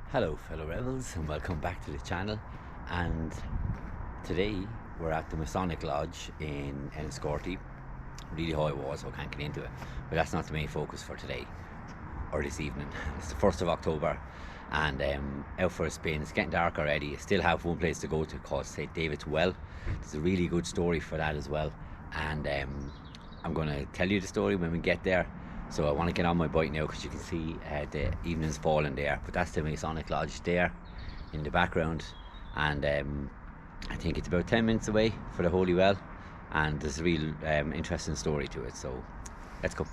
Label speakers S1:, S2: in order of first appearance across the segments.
S1: Hello fellow rebels and welcome back to the channel, and today we're at the Masonic Lodge in S.M.A.R.T. Really high wall, so I can't get into it, but that's not the main focus for today or this evening. It's the 1st of October and out for a spin. It's getting dark already. I still have one place to go to called St. David's Well. There's a really good story for that as well, and I'm going to tell you the story when we get there. So I want to get on my bike now because you can see the evening's falling there, but that's the Masonic Lodge there in the background, and I think it's about 10 minutes away for the Holy Well, and there's a real interesting story to it, so let's go.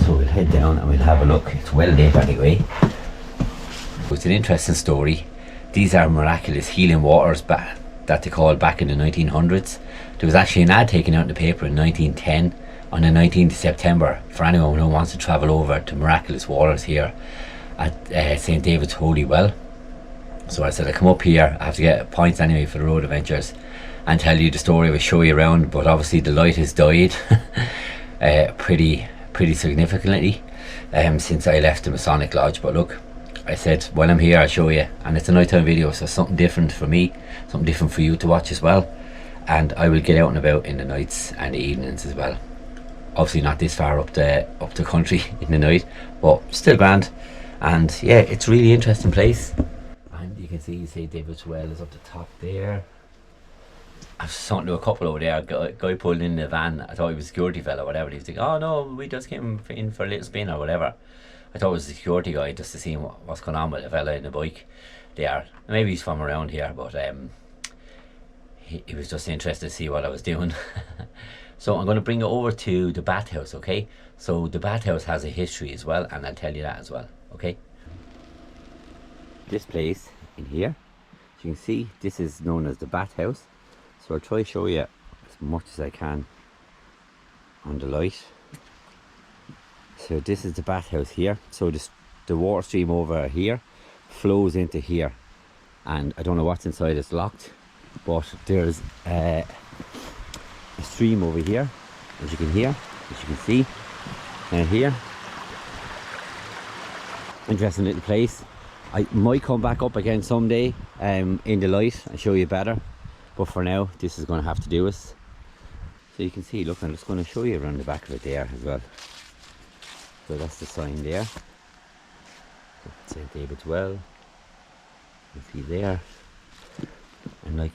S1: So we'll head down and we'll have a look. It's well lit anyway. It's an interesting story. These are miraculous healing waters that they called back in the 1900s. There was actually an ad taken out in the paper in 1910 on the 19th of September for anyone who wants to travel over to miraculous waters here at St. David's Holy Well. So I said I come up here, I have to get points anyway for the road adventures and tell you the story. We'll show you around, but obviously the light has died pretty significantly since I left the Masonic Lodge. But look, I said while I'm here I'll show you, and it's a nighttime video, so something different for me, something different for you to watch as well. And I will get out and about in the nights and the evenings as well. Obviously not this far up the country in the night, but still grand. And yeah, it's a really interesting place. And you can see St. David's Well is up the top there. I was talking to a couple over there, a guy pulled in the van. I thought he was a security fella or whatever. He was like, oh no, we just came in for a little spin or whatever. I thought it was a security guy just to see what's going on with the fella in the bike there. Maybe he's from around here, but he was just interested to see what I was doing. So I'm going to bring it over to the bathhouse, okay? So the bathhouse has a history as well, and I'll tell you that as well, okay? This place in here, as you can see, this is known as the bathhouse. So I'll try to show you as much as I can on the light. So this is the bathhouse here. So the water stream over here flows into here, and I don't know what's inside, it's locked, but there's a stream over here, as you can hear, as you can see, and here. Interesting little place. I might come back up again someday in the light and show you better, but for now this is going to have to do us. So you can see, look, I'm just going to show you around the back of it there as well. So that's the sign there, St. David's Well, you see there, and like,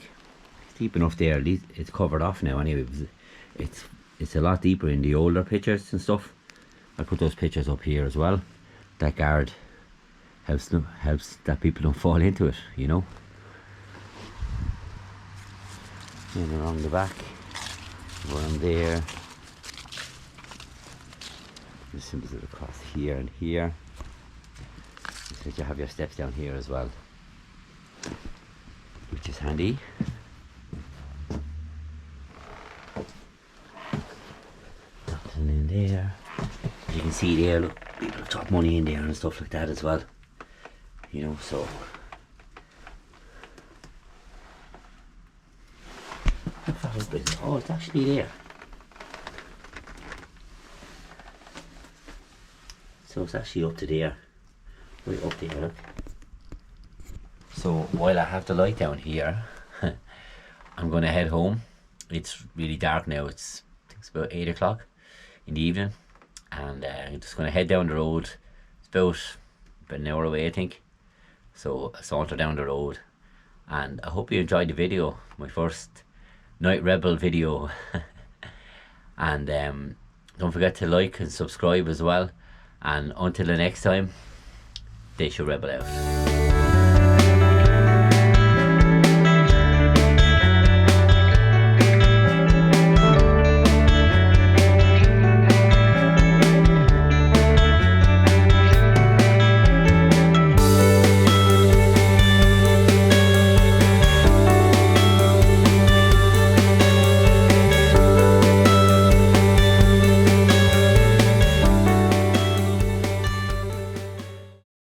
S1: it's deep enough there, at least it's covered off now anyway. it's a lot deeper in the older pictures and stuff. I put those pictures up here as well. That guard helps that people don't fall into it, you know. And along the back, around there. The symbols of the cross here and here. So you have your steps down here as well, which is handy. Nothing in there. As you can see there, look, people have dropped money in there and stuff like that as well. You know, so how far up is it? Oh, it's actually there. So it's actually up to there. Right up there, look. So while I have the light down here, I'm going to head home. It's really dark now. I think it's about 8 o'clock in the evening, and I'm just going to head down the road. It's about an hour away, I think. So I saunter down the road, and I hope you enjoyed the video, my first Night Rebel video. And don't forget to like and subscribe as well. And until the next time, Deise Rebel out.